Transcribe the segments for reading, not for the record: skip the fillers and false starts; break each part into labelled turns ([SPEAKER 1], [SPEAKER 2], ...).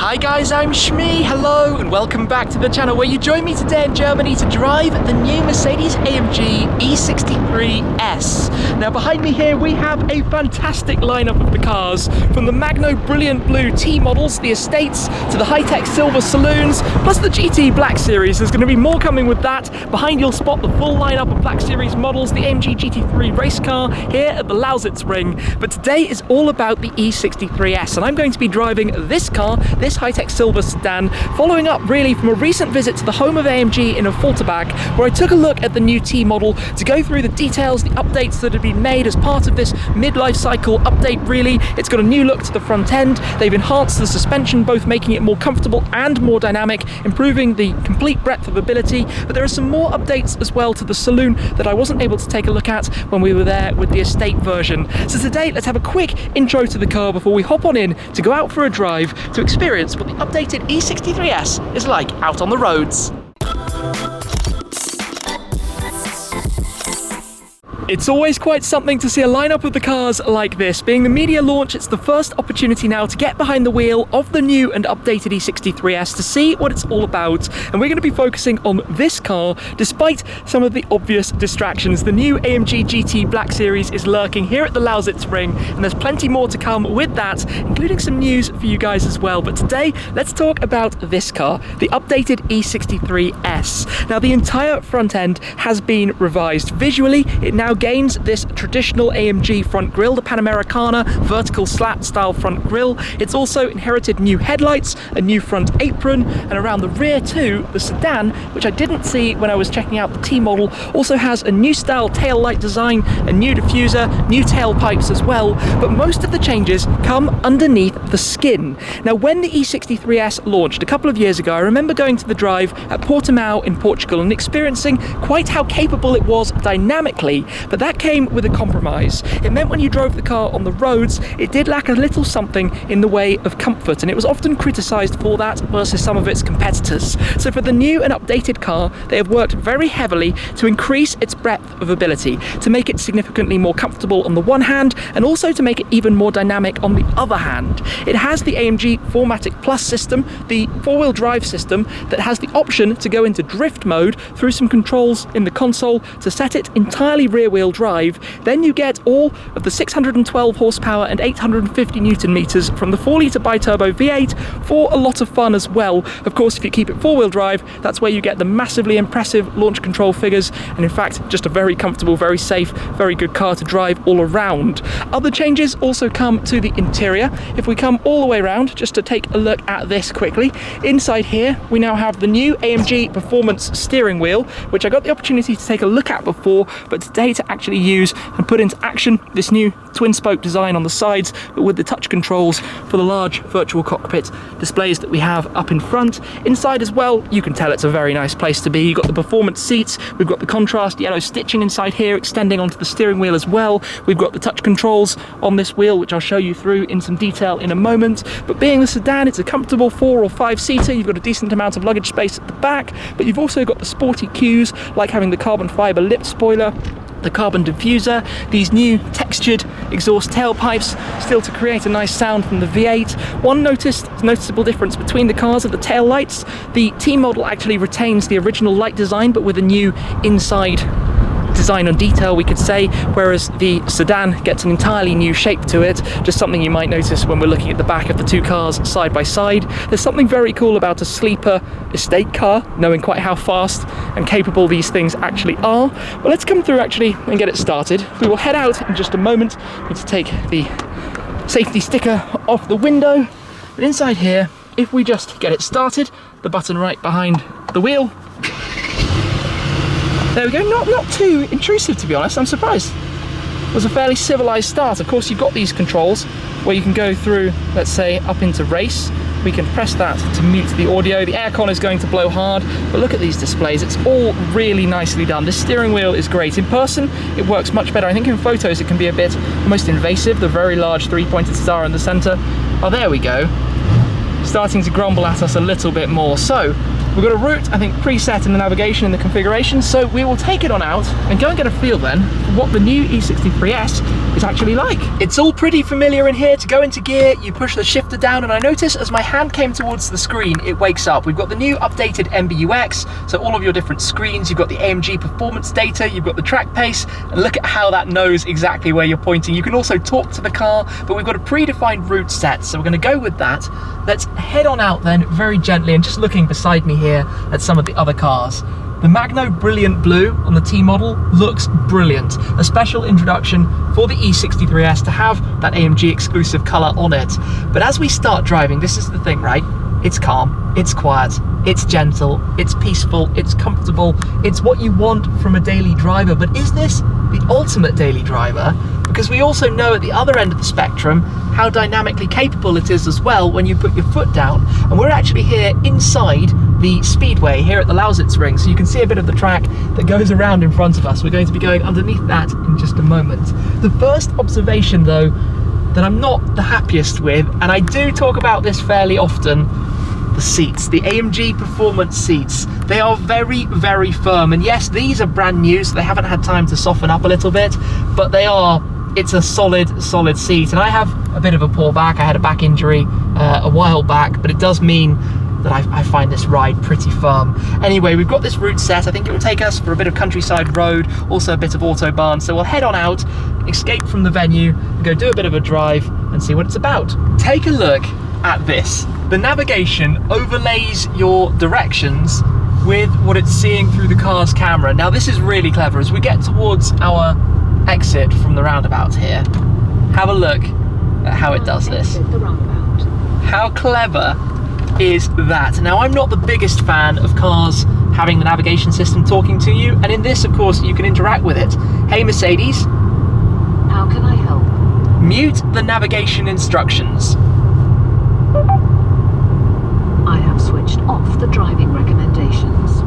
[SPEAKER 1] Hi guys, I'm Shmee, hello and welcome back to the channel where you join me today in Germany to drive the new Mercedes-AMG E63 S. Now behind me here we have a fantastic lineup of the cars, from the Magno brilliant blue T-models, the estates, to the high-tech silver saloons, plus the GT Black Series. There's going to be more coming with that. Behind you'll spot the full lineup of Black Series models, the AMG GT3 race car here at the Lausitzring. But today is all about the E63 S, and I'm going to be driving this car, this high-tech silver sedan, following up really from a recent visit to the home of AMG in Affalterbach, where I took a look at the new T-model to go through the details, the updates that have been made as part of this mid-life cycle update really. It's got a new look to the front end, they've enhanced the suspension, both making it more comfortable and more dynamic, improving the complete breadth of ability, but there are some more updates as well to the saloon that I wasn't able to take a look at when we were there with the estate version. So today let's have a quick intro to the car before we hop on in to go out for a drive to experience what the updated E63 S is like out on the roads. It's always quite something to see a lineup of the cars like this. Being the media launch, it's the first opportunity now to get behind the wheel of the new and updated E63 S to see what it's all about. And we're going to be focusing on this car, despite some of the obvious distractions. The new AMG GT Black Series is lurking here at the Lausitzring, and there's plenty more to come with that, including some news for you guys as well. But today, let's talk about this car, the updated E63 S. Now, the entire front end has been revised. Visually, it now gains this traditional AMG front grille, the Panamericana vertical slat style front grille. It's also inherited new headlights, a new front apron, and around the rear too, the sedan, which I didn't see when I was checking out the T-model, also has a new style tail light design, a new diffuser, new tailpipes as well, but most of the changes come underneath the skin. Now, when the E63 S launched a couple of years ago, I remember going to the drive at Portimao in Portugal and experiencing quite how capable it was dynamically. But that came with a compromise. It meant when you drove the car on the roads, it did lack a little something in the way of comfort, and it was often criticised for that versus some of its competitors. So for the new and updated car, they have worked very heavily to increase its breadth of ability, to make it significantly more comfortable on the one hand, and also to make it even more dynamic on the other hand. It has the AMG 4MATIC Plus system, the four-wheel drive system that has the option to go into drift mode through some controls in the console to set it entirely rear-wheel drive. Then you get all of the 612 horsepower and 850 newton meters from the 4-litre Biturbo V8 for a lot of fun as well. Of course, if you keep it four-wheel drive, that's where you get the massively impressive launch control figures, and in fact just a very comfortable, very safe, very good car to drive all around. Other changes also come to the interior. If we come all the way around just to take a look at this quickly, inside here we now have the new AMG Performance steering wheel, which I got the opportunity to take a look at before, but today to actually use and put into action this new twin spoke design on the sides, but with the touch controls for the large virtual cockpit displays that we have up in front. Inside as well, you can tell it's a very nice place to be. You've got the performance seats, we've got the contrast yellow stitching inside here extending onto the steering wheel as well. We've got the touch controls on this wheel, which I'll show you through in some detail in a moment. But being the sedan, it's a comfortable 4 or 5 seater. You've got a decent amount of luggage space at the back, but you've also got the sporty cues like having the carbon fiber lip spoiler, the carbon diffuser, these new textured exhaust tailpipes, still to create a nice sound from the V8. One noticeable difference between the cars are the tail lights. The T-model actually retains the original light design, but with a new inside design and detail, we could say, whereas the sedan gets an entirely new shape to it. Just something you might notice when we're looking at the back of the two cars side by side. There's something very cool about a sleeper estate car, knowing quite how fast and capable these things actually are. But let's come through actually and get it started. We will head out in just a moment. I need to take the safety sticker off the window. But inside here, if we just get it started, the button right behind the wheel, there we go. Not too intrusive, to be honest. I'm surprised. It was a fairly civilized start. Of course, you've got these controls where you can go through, let's say, up into race. We can press that to mute the audio. The aircon is going to blow hard, but look at these displays. It's all really nicely done. This steering wheel is great. In person, it works much better. I think in photos, it can be a bit almost invasive. The very large three-pointed star in the center. Oh, there we go. Starting to grumble at us a little bit more. So We've got a route, I think, preset in the navigation and the configuration, so we will take it on out and go and get a feel then for what the new E63 S is actually like. It's all pretty familiar in here. To go into gear, you push the shifter down, and I notice as my hand came towards the screen, it wakes up. We've got the new updated MBUX, so all of your different screens, you've got the AMG Performance data, you've got the track pace, and look at how that knows exactly where you're pointing. You can also talk to the car, but we've got a predefined route set, so we're going to go with that. Let's head on out then very gently, and just looking beside me here at some of the other cars. The Magno Brilliant Blue on the T-Model looks brilliant. A special introduction for the E63 S to have that AMG exclusive colour on it. But as we start driving, this is the thing, right? It's calm, it's quiet, it's gentle, it's peaceful, it's comfortable, it's what you want from a daily driver. But is this the ultimate daily driver? Because we also know at the other end of the spectrum how dynamically capable it is as well when you put your foot down. And we're actually here inside the speedway here at the Lausitz Ring, so you can see a bit of the track that goes around in front of us. We're going to be going underneath that in just a moment. The first observation though that I'm not the happiest with, and I do talk about this fairly often, the seats, the AMG Performance seats. They are very, very firm, and yes, these are brand new, so they haven't had time to soften up a little bit, but it's a solid seat. And I have a bit of a poor back. I had a back injury a while back, but it does mean that I find this ride pretty firm. Anyway, we've got this route set. I think it will take us for a bit of countryside road, also a bit of Autobahn. So we'll head on out, escape from the venue, and go do a bit of a drive and see what it's about. Take a look at this. The navigation overlays your directions with what it's seeing through the car's camera. Now this is really clever. As we get towards our exit from the roundabout here, have a look at how it does this. How clever is that? Now, I'm not the biggest fan of cars having the navigation system talking to you, and in this, of course, you can interact with it. Hey Mercedes,
[SPEAKER 2] how can I help?
[SPEAKER 1] Mute the navigation instructions.
[SPEAKER 2] I have switched off the driving recommendations.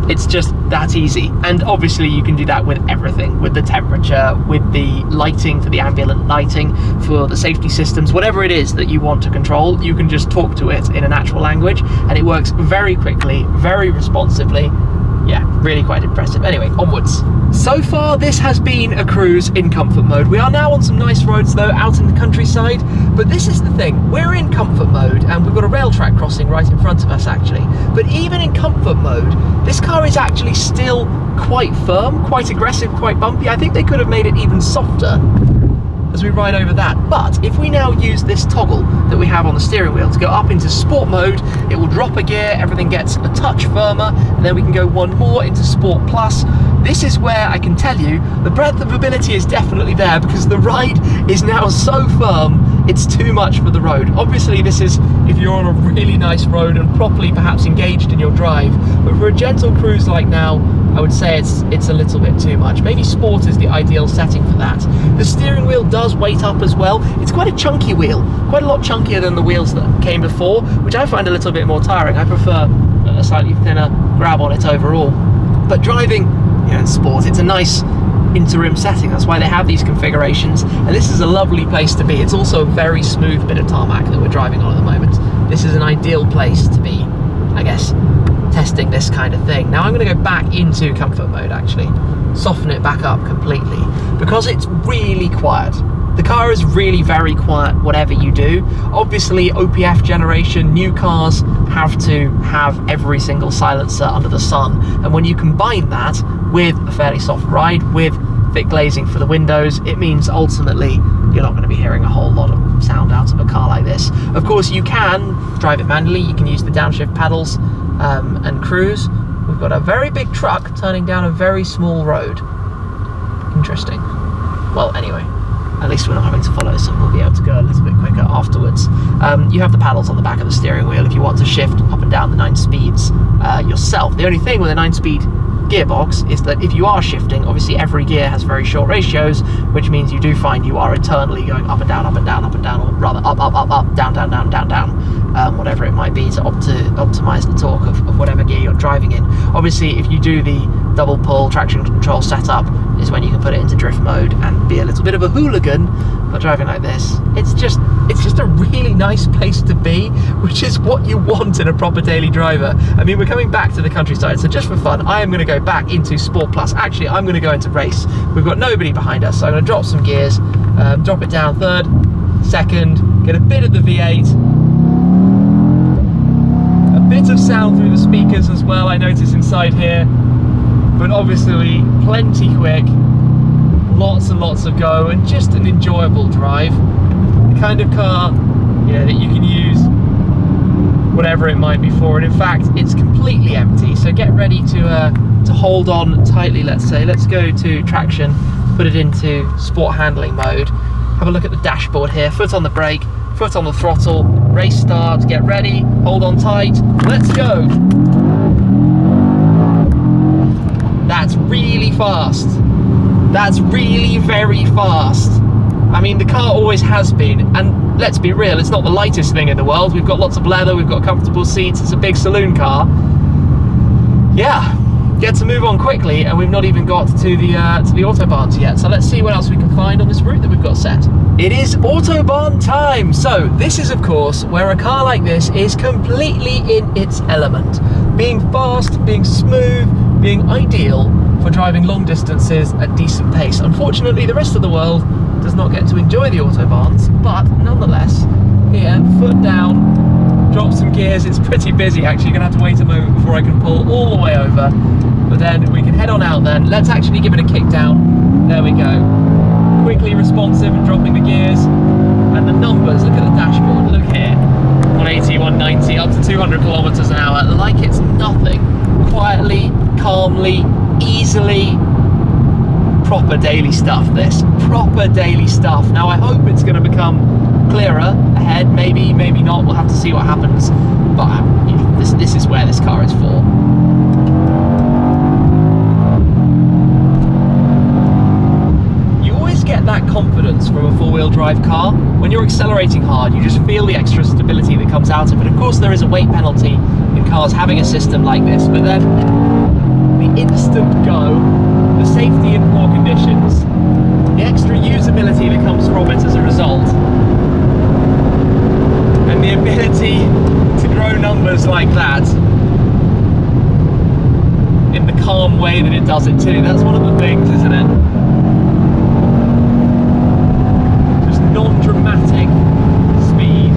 [SPEAKER 1] It's just that easy. And obviously you can do that with everything, with the temperature, with the lighting, for the ambient lighting, for the safety systems, whatever it is that you want to control, you can just talk to it in a natural language, and it works very quickly, very responsively. Yeah, really quite impressive. Anyway, onwards. So far, this has been a cruise in comfort mode. We are now on some nice roads though, out in the countryside, but this is the thing, we're in comfort mode, and we've got a rail track crossing right in front of us actually. But even in comfort mode, this car is actually still quite firm, quite aggressive, quite bumpy. I think they could have made it even softer as we ride over that. But if we now use this toggle that we have on the steering wheel to go up into sport mode, it will drop a gear, everything gets a touch firmer, and then we can go one more into Sport Plus. This is where I can tell you the breadth of ability is definitely there, because the ride is now so firm, it's too much for the road. Obviously this is if you're on a really nice road and properly perhaps engaged in your drive, but for a gentle cruise like now, I would say it's a little bit too much. Maybe Sport is the ideal setting for that. The steering wheel does weight up as well. It's quite a chunky wheel, quite a lot chunkier than the wheels that came before, which I find a little bit more tiring. I prefer a slightly thinner grab on it overall. But driving, in Sport, it's a nice interim setting. That's why they have these configurations, and this is a lovely place to be. It's also a very smooth bit of tarmac that we're driving on at the moment. This is an ideal place to be, I guess, testing this kind of thing. Now I'm going to go back into comfort mode actually, soften it back up completely, because it's really quiet. The car is really very quiet whatever you do. Obviously OPF generation, new cars have to have every single silencer under the sun, and when you combine that with a fairly soft ride, with thick glazing for the windows, it means ultimately you're not going to be hearing a whole lot of sound out of a car like this. Of course you can drive it manually, you can use the downshift paddles and cruise. We've got a very big truck turning down a very small road. Interesting. Well, anyway, at least we're not having to follow, so we'll be able to go a little bit quicker afterwards. You have the paddles on the back of the steering wheel if you want to shift up and down the 9 speeds yourself. The only thing with a 9-speed gearbox is that if you are shifting, obviously every gear has very short ratios, which means you do find you are internally going up and down, up and down, up and down, or rather up, up, up, up, down, down, down, down, down, whatever it might be to optimize the torque of whatever gear you're driving in. Obviously, if you do the double pull traction control setup, is when you can put it into drift mode and be a little bit of a hooligan by driving like this. It's just a really nice place to be, which is what you want in a proper daily driver. I mean, we're coming back to the countryside, so just for fun, I am going to go back into Sport Plus. Actually, I'm going to go into race. We've got nobody behind us, so I'm going to drop some gears, drop it down third, second, get a bit of the V8, a bit of sound through the speakers as well, I notice inside here, but obviously plenty quick, lots and lots of go, and just an enjoyable drive. The kind of car, that you can use whatever it might be for, and in fact it's completely empty, so get ready to hold on tightly. Let's say, let's go to traction, put it into sport handling mode, have a look at the dashboard here, foot on the brake, foot on the throttle, race start, get ready, hold on tight, let's go. That's really fast. That's really very fast. I mean, the car always has been, and let's be real, it's not the lightest thing in the world. We've got lots of leather, we've got comfortable seats, it's a big saloon car. Yeah, get to move on quickly, and we've not even got to the Autobahns yet. So let's see what else we can find on this route that we've got set. It is Autobahn time! So this is, of course, where a car like this is completely in its element. Being fast, being smooth, being ideal for driving long distances at decent pace. Unfortunately, the rest of the world does not get to enjoy the Autobahns, but nonetheless, here, foot down, drop some gears. It's pretty busy actually, you're gonna have to wait a moment before I can pull all the way over, but then we can head on out then. Let's actually give it a kick down. There we go. Quickly responsive and dropping the gears, and the numbers, look at the dashboard, look here. 180, 190, up to 200 kilometers an hour, like it's nothing. Quietly, calmly, easily. Proper daily stuff, this. Proper daily stuff. Now I hope it's going to become clearer ahead, maybe not, we'll have to see what happens, but this is where this car is for. You always get that confidence from a four-wheel drive car. When you're accelerating hard, you just feel the extra stability that comes out of it. Of course, there is a weight penalty in cars having a system like this, but then the instant go, the safety in poor conditions, the extra usability that comes from it as a result, and the ability to grow numbers like that in the calm way that it does it too. That's one of the things, isn't it? Just non-dramatic speed.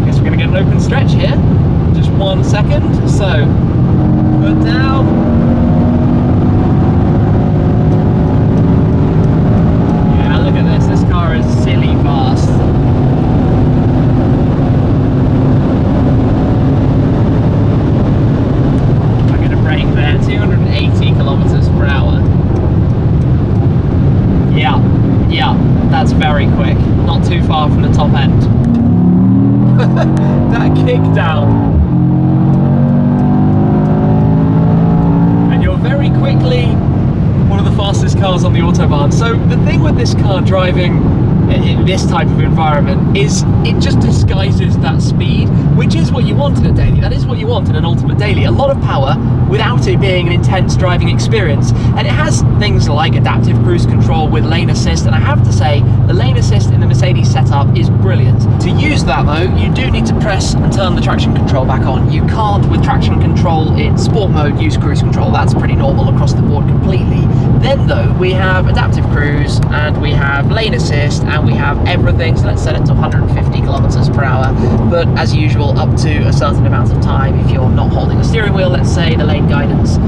[SPEAKER 1] I guess we're going to get an open stretch here. Just 1 second. So, foot down. That's very quick, not too far from the top end. That kick down. And you're very quickly one of the fastest cars on the Autobahn. So the thing with this car driving in this type of environment is it just disguises that speed, which is what you want in a daily. That is what you want in an ultimate daily. A lot of power without it being an intense driving experience. And it has things like adaptive cruise control with lane assist, and I have to say the lane assist in the Mercedes setup is brilliant. To use that though, you do need to press and turn the traction control back on. You can't, with traction control in sport mode, use cruise control. That's pretty normal across the board completely. Then though, we have adaptive cruise, and we have lane assist, and we have everything. So let's set it to 150 kilometers per hour, but as usual up to a certain amount of time. If you're not holding the steering wheel, let's say, the lane guidance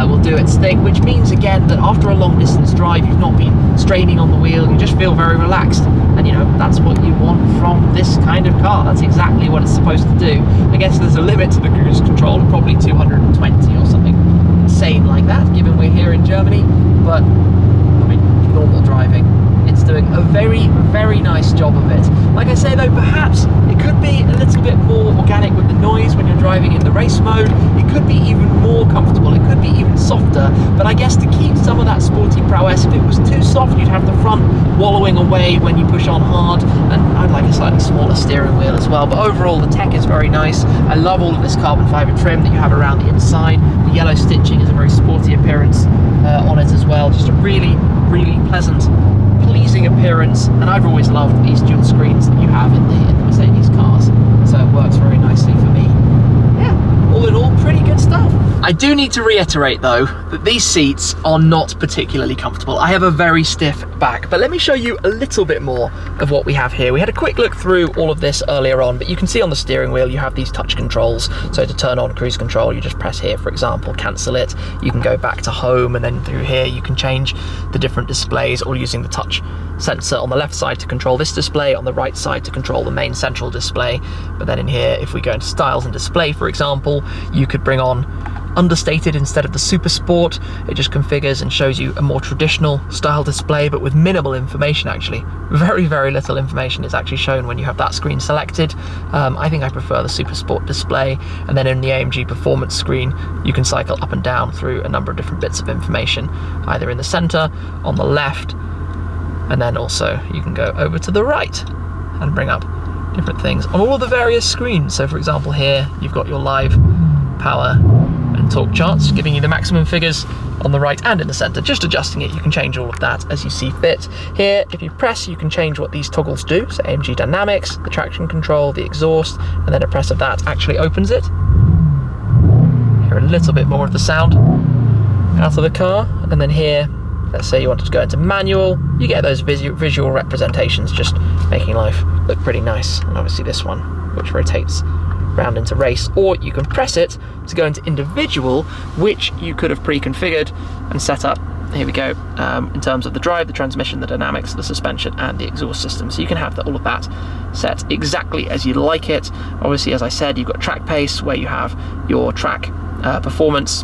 [SPEAKER 1] will do its thing, which means again that after a long distance drive, you've not been straining on the wheel, you just feel very relaxed, and you know, that's what you want from this kind of car. That's exactly what it's supposed to do. I guess there's a limit to the cruise control of probably 220 or something insane like that, given we're here in Germany, but I mean, normal driving, it's doing a very, very nice job of it. Like I say though, perhaps it could be a little bit more organic with the noise when you're driving driving in the race mode, it could be even more comfortable, it could be even softer, but I guess to keep some of that sporty prowess, if it was too soft, you'd have the front wallowing away when you push on hard, and I'd like a slightly smaller steering wheel as well. But overall, the tech is very nice. I love all of this carbon fiber trim that you have around the inside. The yellow stitching is a very sporty appearance on it as well. Just a really, really pleasant, pleasing appearance, and I've always loved these dual screens that you have in the Mercedes cars, so it works very nicely for me. Yeah, all in all, pretty good stuff. I do need to reiterate though that these seats are not particularly comfortable. I have a very stiff back, but let me show you a little bit more of what we have here. We had a quick look through all of this earlier on, but you can see on the steering wheel you have these touch controls. So to turn on cruise control, you just press here, for example, cancel it. You can go back to home, and then through here you can change the different displays, all using the touch sensor on the left side to control this display, on the right side to control the main central display. But then in here, if we go into styles and display, for example, you could bring on understated instead of the super sport. It just configures and shows you a more traditional style display, but with minimal information actually. Very, very little information is actually shown when you have that screen selected. I think I prefer the super sport display. And then in the AMG Performance screen, you can cycle up and down through a number of different bits of information, either in the center, on the left, and then also you can go over to the right and bring up different things on all of the various screens. So for example, here you've got your live, power and torque charts, giving you the maximum figures on the right and in the center. Just adjusting it, you can change all of that as you see fit. Here, if you press, you can change what these toggles do. So AMG Dynamics, the traction control, the exhaust, and then a press of that actually opens it. Hear a little bit more of the sound out of the car. And then here, let's say you wanted to go into manual, you get those visual representations, just making life look pretty nice. And obviously this one, which rotates round into race, or you can press it to go into individual, which you could have pre-configured and set up. Here we go, in terms of the drive, the transmission, the dynamics, the suspension, and the exhaust system. So you can have all of that set exactly as you like it. Obviously, as I said, you've got track pace, where you have your track performance,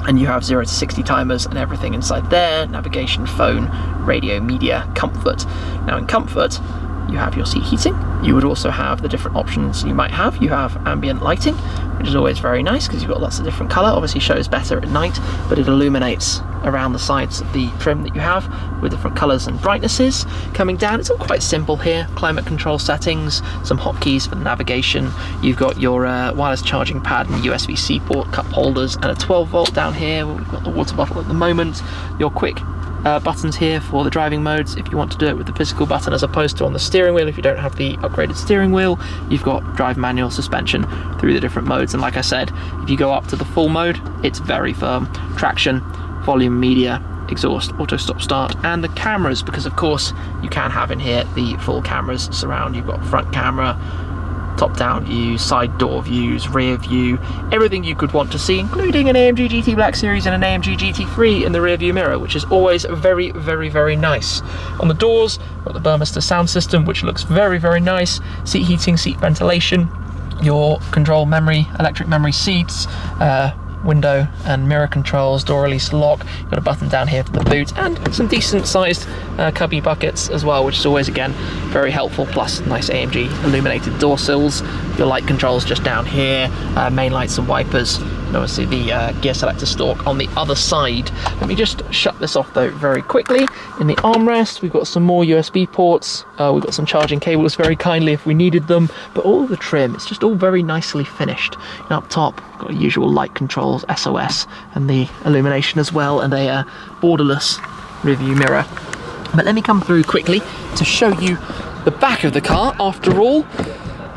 [SPEAKER 1] and you have 0 to 60 timers and everything inside there. Navigation, phone, radio, media, comfort. Now in comfort, you have your seat heating. You would also have the different options you might have. You have ambient lighting, which is always very nice because you've got lots of different color. Obviously shows better at night, but it illuminates around the sides of the trim that you have with different colors and brightnesses. Coming down, it's all quite simple here. Climate control settings, some hotkeys for the navigation. You've got your wireless charging pad and USB-C port, cup holders, and a 12 volt down here. We've got the water bottle at the moment. Your quick buttons here for the driving modes, if you want to do it with the physical button as opposed to on the steering wheel. If you don't have the upgraded steering wheel, you've got drive, manual, suspension through the different modes. And like I said, if you go up to the full mode, it's very firm. Traction, volume, media, exhaust, auto stop start, and the cameras, because of course you can have in here the full cameras surround. You've got front camera, top-down view, side door views, rear view, everything you could want to see, including an AMG GT Black Series and an AMG GT3 in the rear view mirror, which is always very, very, very nice. On the doors, we've got the Burmester sound system, which looks very, very nice. Seat heating, seat ventilation, your control memory, electric memory seats, window and mirror controls, door release lock. You've got a button down here for the boot, and some decent sized cubby buckets as well, which is always again very helpful, plus nice AMG illuminated door sills. Your light controls just down here, main lights and wipers, and obviously the gear selector stalk on the other side. Let me just shut this off though very quickly. In the armrest, we've got some more USB ports, we've got some charging cables very kindly if we needed them, but all of the trim, it's just all very nicely finished. And up top, got usual light controls, SOS, and the illumination as well, and a borderless rearview mirror. But let me come through quickly to show you the back of the car. After all,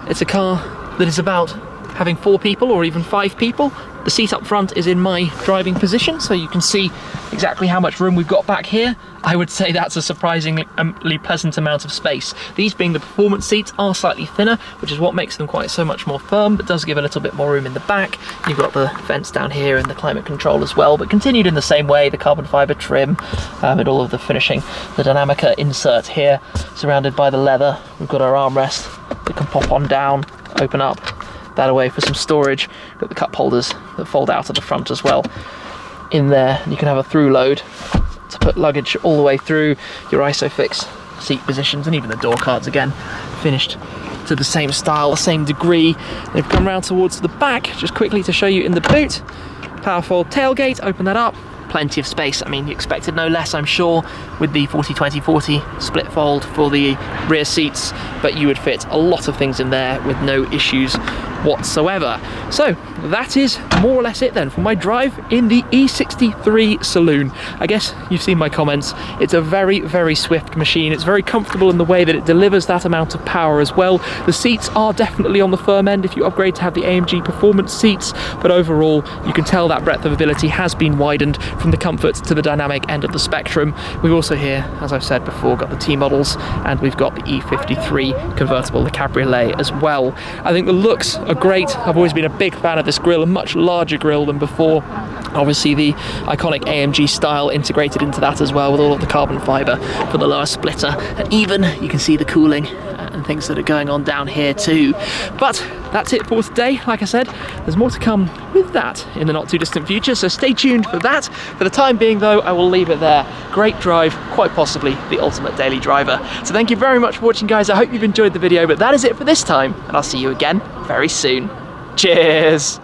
[SPEAKER 1] it's a car that is about having 4 people or even 5 people. The seat up front is in my driving position, so you can see exactly how much room we've got back here. I would say that's a surprisingly pleasant amount of space. These being the performance seats are slightly thinner, which is what makes them quite so much more firm, but does give a little bit more room in the back. You've got the vents down here and the climate control as well, but continued in the same way, the carbon fiber trim and all of the finishing. The Dynamica insert here, surrounded by the leather. We've got our armrest that can pop on down, open up, that away for some storage. Got the cup holders that fold out at the front as well. In there, you can have a through load to put luggage all the way through. Your ISOFIX seat positions, and even the door cards again finished to the same style, the same degree. And if we come around towards the back, just quickly to show you in the boot, powerful tailgate, open that up. Plenty of space. I mean, you expected no less, I'm sure, with the 40-20-40 split fold for the rear seats, but you would fit a lot of things in there with no issues whatsoever. So that is more or less it then for my drive in the E63 Saloon. I guess you've seen my comments. It's a very, very swift machine. It's very comfortable in the way that it delivers that amount of power as well. The seats are definitely on the firm end if you upgrade to have the AMG Performance seats, but overall you can tell that breadth of ability has been widened from the comfort to the dynamic end of the spectrum. We've also here, as I've said before, got the T-Models, and we've got the E53 convertible, the cabriolet as well. I think the looks are great. I've always been a big fan of this grille, a much larger grille than before. Obviously the iconic AMG style integrated into that as well, with all of the carbon fibre for the lower splitter, and even you can see the cooling and things that are going on down here too. But that's it for today. Like I said, there's more to come with that in the not too distant future, so stay tuned for that. For the time being though, I will leave it there. Great drive, quite possibly the ultimate daily driver. So thank you very much for watching, guys. I hope you've enjoyed the video, but that is it for this time, and I'll see you again very soon. Cheers!